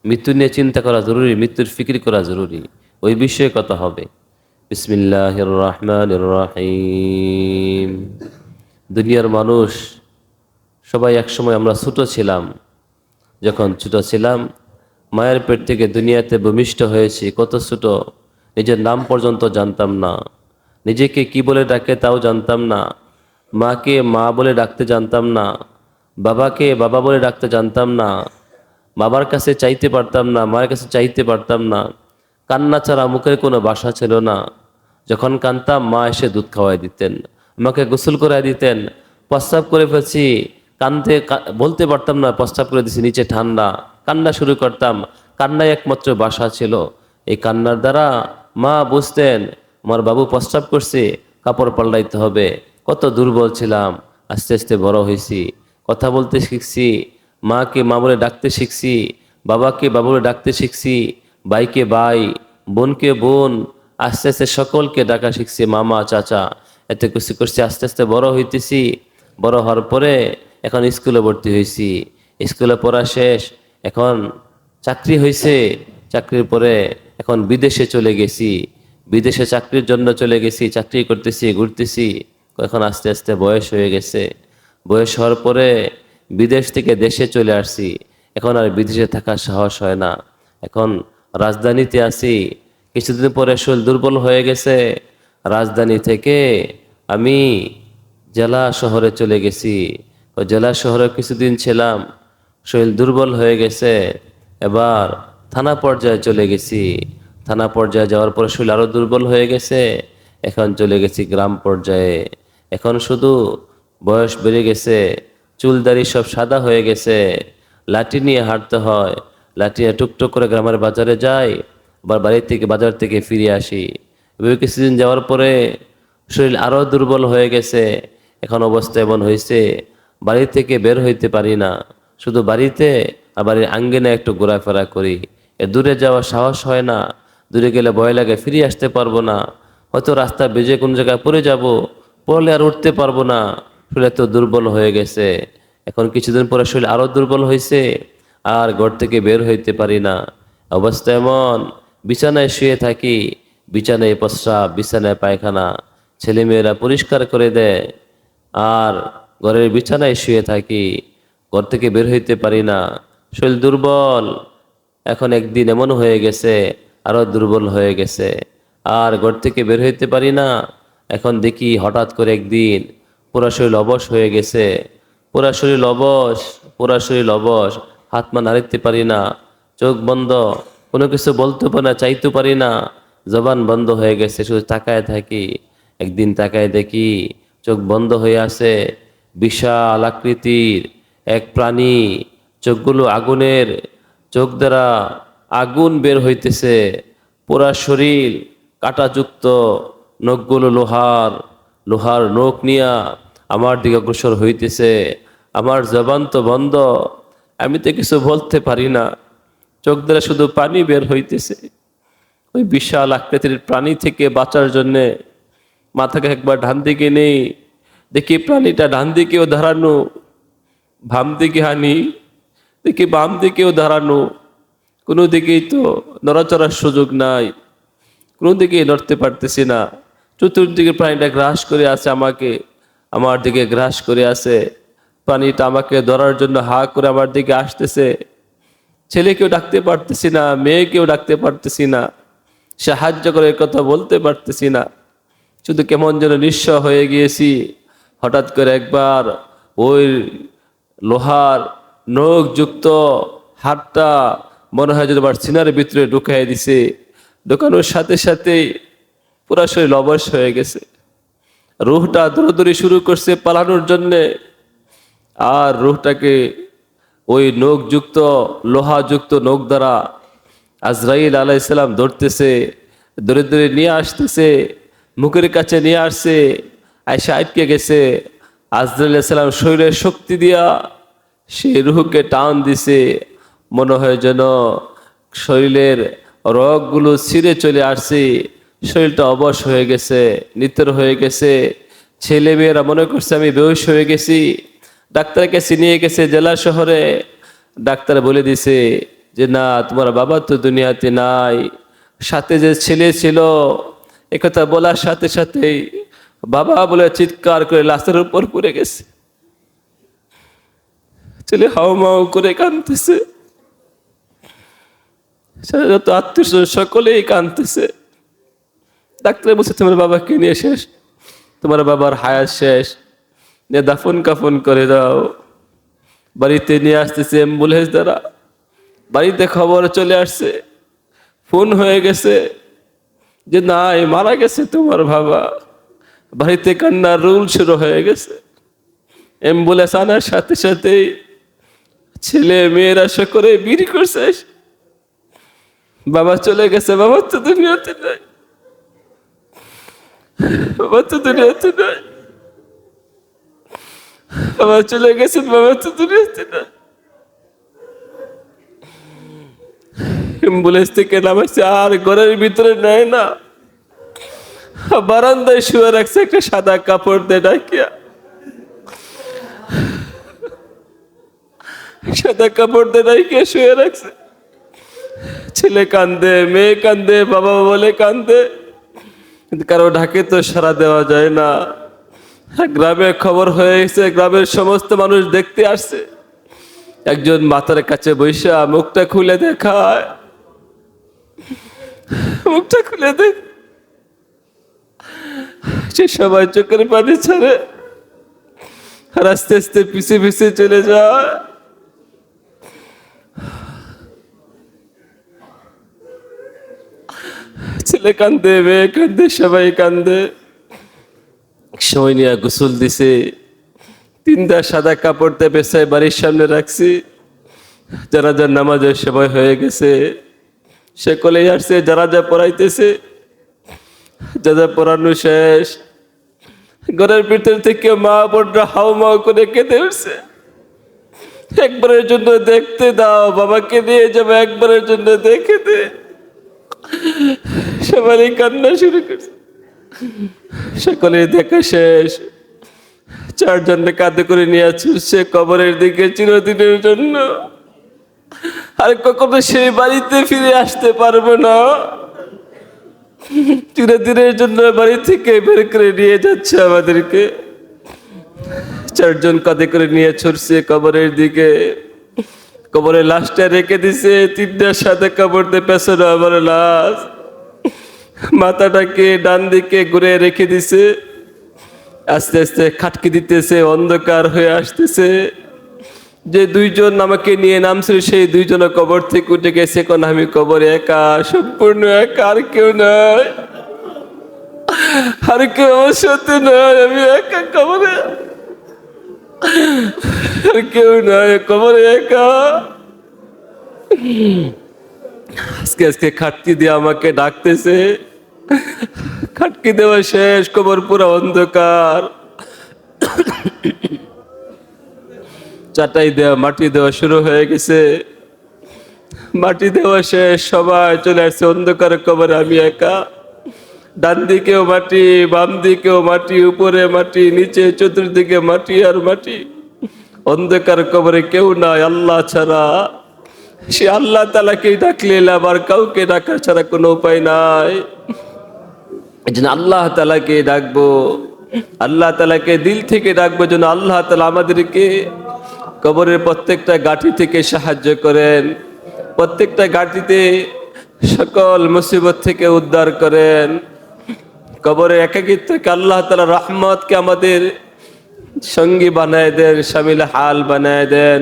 মৃত্যু নিয়ে চিন্তা করা জরুরি, মৃত্যুর ফিকির করা জরুরি। ওই বিষয়ে কথা হবে। বিসমিল্লাহির রহমানির রহিম। দুনিয়ার মানুষ সবাই একসময় আমরা ছোট ছিলাম। যখন ছোট ছিলাম, মায়ের পেট থেকে দুনিয়াতে ভূমিষ্ঠ হয়েছি। কত ছোট, নিজের নাম পর্যন্ত জানতাম না, নিজেকে কি বলে ডাকে তাও জানতাম না, মাকে মা বলে ডাকতে জানতাম না, বাবাকে বাবা বলে ডাকতে জানতাম না, বাবার কাছে চাইতে পারতাম না, মায়ের কাছে চাইতে পারতাম না। কান্না ছাড়া মুখের কোনো ভাষা ছিল না। যখন কাঁদতাম মা এসে দুধ খাওয়াই দিতেন, আমাকে গোসল করাই দিতেন। প্রস্রাব করে ফেলছি, বলতে পারতাম না প্রস্রাব করে দিছি, নিচে ঠান্ডা। কান্না শুরু করতাম, কান্নাই একমাত্র ভাষা ছিল। এই কান্নার দ্বারা মা বুঝতেন আমার বাবু প্রস্রাব করছে, কাপড় পাল্টাইতে হবে। কত দুর্বল ছিলাম। আস্তে আস্তে বড় হয়েছি, কথা বলতে শিখছি, মাকে মা বলে ডাকতে শিখছি, বাবাকে বাবা বলে ডাকতে শিখছি, ভাইকে ভাই, বোনকে বোন, আস্তে আস্তে সকলকে ডাকা শিখছি মামা চাচা। এত কিছু করছি, আস্তে আস্তে বড় হইতেছি। বড় হওয়ার পরে এখন স্কুলে ভর্তি হয়েছি, স্কুলে পড়া শেষ, এখন চাকরি হয়েছে। চাকরির পরে এখন বিদেশে চলে গেছি, বিদেশে চাকরির জন্য চলে গেছি, চাকরি করতেছি, ঘুরতেছি। এখন আস্তে আস্তে বয়স হয়ে গেছে। বয়স হওয়ার পরে বিদেশ থেকে দেশে চলে আসছি। এখন আর বিদেশে থাকার সাহস হয় না। এখন রাজধানীতে আছি। কিছুদিন পরে শরীর দুর্বল হয়ে গেছে। রাজধানী থেকে আমি জেলা শহরে চলে গেছি। ওই জেলা শহরে কিছুদিন ছিলাম, শরীর দুর্বল হয়ে গেছে। এবার থানা পর্যায়ে চলে গেছি। থানা পর্যায়ে যাওয়ার পরে শরীর আরও দুর্বল হয়ে গেছে। এখন চলে গেছি গ্রাম পর্যায়ে। এখন শুধু বয়স বেড়ে গেছে, চুলদারি সব সাদা হয়ে গেছে, লাঠি নিয়ে হাঁটতে হয়। লাঠি নিয়ে টুকটুক করে গ্রামের বাজারে যাই, আবার বাজার থেকে ফিরে আসি। এভাবে কিছুদিন যাওয়ার পরে শরীর আরও দুর্বল হয়ে গেছে। এখন অবস্থা এমন হয়েছে, বাড়ি থেকে বের হইতে পারি না। শুধু বাড়িতে আর বাড়ির আঙ্গিনায় একটু ঘোরাফেরা করি। দূরে যাওয়ার সাহস হয় না। দূরে গেলে ভয় লাগে, ফিরে আসতে পারবো না। হয়তো রাস্তা বেজে কোন জায়গায় পড়ে যাব, পড়লে আর উঠতে পারবো না। শরীর এত দুর্বল হয়ে গেছে। এখন কিছুদিন পরে শরীর আরও দুর্বল হয়েছে, আর ঘর থেকে বের হইতে পারি না। অবস্থা এমন, বিছানায় শুয়ে থাকি, বিছানায় প্রস্রাব, বিছানায় পায়খানা, ছেলেমেয়েরা পরিষ্কার করে দেয়। আর ঘরের বিছানায় শুয়ে থাকি, ঘর থেকে বের হইতে পারি না, শরীর দুর্বল। এখন একদিন এমন হয়ে গেছে, আরো দুর্বল হয়ে গেছে, আর ঘর থেকে বের হইতে পারি না। এখন দেখি হঠাৎ করে একদিন পুরা শরীর অবশ হয়ে গেছে। পুরা শরীর অবশ, পুরা শরীর অবশ, হাত পা নাড়াইতে পারি না, চোখ বন্ধ, কোনো কিছু বলতে পারি না, চাইতে পারি না, জবান বন্ধ হয়ে গেছে, শুধু তাকায় থাকি। একদিন তাকায় দেখি চোখ বন্ধ হয়ে আছে, বিশাল আকৃতির এক প্রাণী, চোখগুলো আগুনের, চোখ দ্বারা আগুন বের হইতেছে, পুরা শরীর কাঁটাযুক্ত, নখগুলো লোহার, লোহার নখ নিয়া আমার দিকে অগ্রসর হইতেছে। আমার জবান তো বন্ধ, আমি তো কিছু বলতে পারি না, চোখ দ্বারা শুধু পানি বের হইতেছে। ওই বিশাল আকৃতির প্রাণী থেকে বাঁচার জন্যে মাথাকে একবার ডান দিকে নেই, দেখি প্রাণীটা ডান দিকেও দাঁড়ানো, বাম দিকে হানি, দেখি বাম দিকেও দাঁড়ানো, কোনো দিকেই তো নড়াচড়ার সুযোগ নাই, কোনো দিকেই নড়তে পারতেছি না। চতুর্দিকে প্রাণীটা গ্রাস করে আছে আমাকে, আমার দিকে গ্রাস করে আছে। প্রাণীটা আমাকে ধরার জন্য হা করে আমার দিকে আসতেছে। ছেলেকেও ডাকতে পারতেছি না, মেয়েকেও ডাকতে পারতেছি না, সাহায্য করে কথা বলতে পারতেছি না, শুধু কেমন যেন নিঃস্ব হয়ে গিয়েছি। হঠাৎ করে একবার ওই লোহার নখযুক্ত হাতটা মনে হয় যেন আমার সিনার ভিতরে ঢুকাই দিছে। ঢুকানোর সাথে সাথেই পুরা শরীর অবশ হয়ে গেছে। রুহটা দৌড়াদৌড়ি শুরু করছে পালানোর জন্যে। আর রুহটাকে ওই নখযুক্ত, লোহাযুক্ত নখ দ্বারা আজরাইল আলাইহিসসালাম ধরতেছে, ধরে ধরে নিয়ে আসতেছে, মুখের কাছে নিয়ে আসছে, আয়সা আটকে গেছে। আজরাইল আলাইহিস সালাম শরীরের শক্তি দিয়া সে রুহকে টান দিছে। মনে হয় যেন শরীরের রগগুলো ছিঁড়ে চলে আসছে, শরীরটা অবশ হয়ে গেছে, নিতর হয়ে গেছে। ছেলে মেয়েরা মনে করছে আমি বেহুশ হয়ে গেছি। ডাক্তারের কাছে নিয়ে গেছে জেলা শহরে। ডাক্তার বলে দিছে যে না, তোমার বাবা তো দুনিয়াতে নাই। সাথে যে ছেলে ছিল, একথা বলার সাথে সাথেই বাবা বলে চিৎকার করে লাশের উপর পড়ে গেছে। ছেলে হাউমাউ করে কাঁদতেছে, যত আত্মীয় সকলেই কাঁদতেছে। ডাক্তার বলছে তোমার বাবাকে নিয়ে শেষ, তোমার বাবার হায়াত শেষ, নিয়ে দাফন কাফন করে দাও। বাড়িতে নিয়ে আসতেছে অ্যাম্বুলেন্স দ্বারা। বাড়িতে খবর চলে আসছে, ফোন হয়ে গেছে যে নাই, মারা গেছে তোমার বাবা। বাড়িতে কান্নার রুল শুরু হয়ে গেছে। অ্যাম্বুলেন্স আনার সাথে সাথেই ছেলে মেয়েরা সকলে বিড়ি করছে, বাবা চলে গেছে, বাবা তো দুনিয়াতে নাই, বাবা তো দুনিয়াতে নাই, বাবা চলে গেছেন, বাবা তো দুনিয়াতে নাই। অ্যাম্বুলেন্স থেকে নামাচ্ছে, আর ঘরের ভিতরে নেয় না, বারান্দায় শুয়ে রাখছে একটা সাদা কাপড় দিয়ে ঢাকিয়া। সাদা কাপড় দিয়ে ঢাকিয়া শুয়ে রাখছে। ছেলে কান্দে, মেয়ে কান্দে, বাবা বলে কান্দে, কিন্তু কারো ঢাকে তো সাড়া দেওয়া যায় না। গ্রামে খবর হয়ে গেছে, গ্রামের সমস্ত মানুষ দেখতে আসছে। একজন মাথার কাছে বৈশা মুখটা খুলে দেখায়, মুখটা খুলে দেখ, সে সবাই চোখের পানি ছাড়ে আর আস্তে আস্তে পিছে পিছে চলে যায়। ছেলে কান্দে, মেয়ে কান্দে, সবাই কান্দে। সময় নিয়ে গোসল দিছে, 3টা সাদা কাপড় দিয়ে বেসায় বাড়ির সামনে রাখছি। জানাজার নামাজের সময় হয়ে গেছে, সকলেই আসছে, জানাজা পড়াইতেছে। জানাজা পড়ানো শেষ, ঘরের ভিতর থেকে মা বোনরা হাউমাউ করে কেঁদে উঠছে। একবারের জন্য দেখতে দাও, বাবাকে নিয়ে যাবো, একবারের জন্য দেখে দে। সবারই কান্না শুরু করছে। সকলে দেখা শেষ, 4 জনকে কাঁধে করে নিয়ে ছুটছে কবরের দিকে চিরদিনের জন্য। আর কখনো সেই বাড়িতে ফিরে আসতে পারবো না, চিরদিনের জন্য বাড়ি থেকে বের করে নিয়ে যাচ্ছে আমাদেরকে। 4 জন কাঁধে করে নিয়ে ছুটছে কবরের দিকে। কবরের লাশটা রেখে দিছে, 3টা সাদা কাপড় দিয়ে পেছনে আমার লাশ। মাথাটাকে ডান দিকে ঘুরে রেখে দিছে। আস্তে আস্তে খাটকি দিতেছে, অন্ধকার হয়ে আসতেছে। যে 2 জন আমাকে নিয়ে নামছিল, সেই 2 জন কবর থেকে উঠে গেছে। এখন আমি কবরে একা, সম্পূর্ণ একা, আর কেউ নাই, আর কেউ আমার সাথে নাই। আমি একা কবরে, আর কেউ নাই, কবরে একা। আজকে আজকে খাটকি দিয়ে আমাকে ডাকতেছে। খাটকি দেওয়া শেষ, কবর পুরো অন্ধকার। চাটাই দেওয়া, মাটি দেওয়া শুরু হয়ে গেছে। মাটি দেওয়া শেষ, সবাই চলে আসছে অন্ধকার কবরে, আমি একা। ডান দিকেও মাটি, বাম দিকেও মাটি, উপরে মাটি, নিচে চতুর্দিকে মাটি আর মাটি। অন্ধকার কবরে কেউ নাই আল্লাহ ছাড়া। সে আল্লাহ তাআলাকে ডাকলে আবার কাউকে ডাকা ছাড়া কোনো উপায় নাই। এই জন্য আল্লাহ তাআলাকে ডাকবো, আল্লাহ তাআলাকে দিল থেকে ডাকবো, যেন আল্লাহ তাআলা আমাদেরকে কবরের প্রত্যেকটা গাঁঠি থেকে সাহায্য করেন, প্রত্যেকটা গাঁঠিতে সকল মুসিবত থেকে উদ্ধার করেন। কবরের একাকিত্বকে আল্লাহ তাআলা রহমতকে আমাদের সঙ্গী বানায় দেন, শামিল হাল বানায় দেন,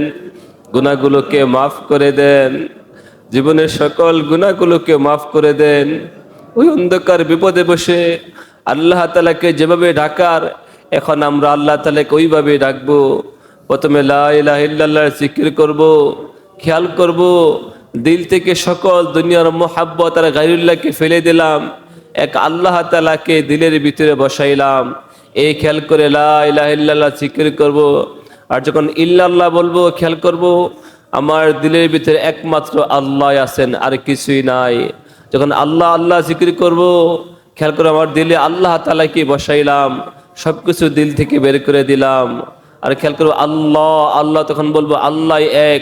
গুনাহগুলোকে মাফ করে দেন, জীবনের সকল গুনাহগুলোকে মাফ করে দেন। ওই অন্ধকার বিপদে বসে আল্লাহ তাআলাকে যেভাবে ডাকার, এখন আমরা আল্লাহ তাআলাকে ওইভাবে ডাকবো। প্রথমে লা ইলাহা ইল্লাল্লাহর জিকির করব, খেয়াল করব, দিল থেকে সকল দুনিয়ার মোহাব্বত আর গায়রুল্লাহকে ফেলে দিলাম, এক আল্লাহ তাআলাকে দিলের ভিতরে বসাইলাম। এই খেয়াল করে লা ইলাহা ইল্লাল্লাহ জিকির করব। আর যখন ইল্লাল্লাহ বলবো, খেয়াল করব আমার দিলের ভিতরে একমাত্র আল্লাহ আছেন, আর কিছুই নাই। যখন আল্লাহ আল্লাহ জিকির করব, খেয়াল করে আমার দিলে আল্লাহ তাআলাকে বসাইলাম, সবকিছু দিল থেকে বের করে দিলাম। আর খেয়াল করবো আল্লাহ আল্লাহ, তখন বলবো আল্লাহ এক,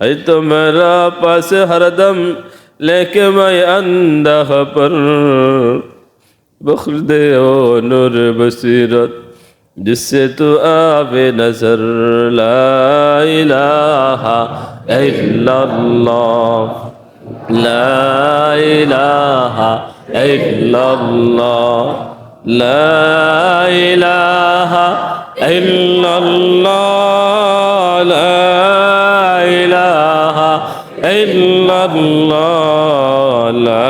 है तुम्हारा पास हरदम लेके मैं अंधा पर बख्श दे ओ नूर बसीरत जिससे तू आवे नजर ला इलाहा इल्लल्लाह ला इलाहा इल्लल्लाह ला इलाहा इल्लल्लाह ला इलाहा इल्लल्लाह ला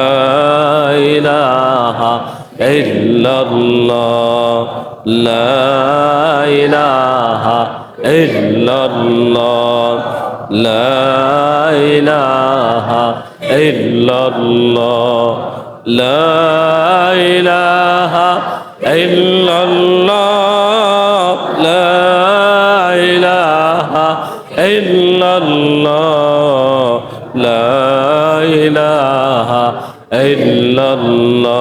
इलाहा इल्लल्लाह ला इलाहा इल्लल्लाह ला इलाहा इल्लल्लाह ला इलाहा इल्लल्लाह ला इलाहा इल्लल्लाह ला इलाहा इल्लल्लाह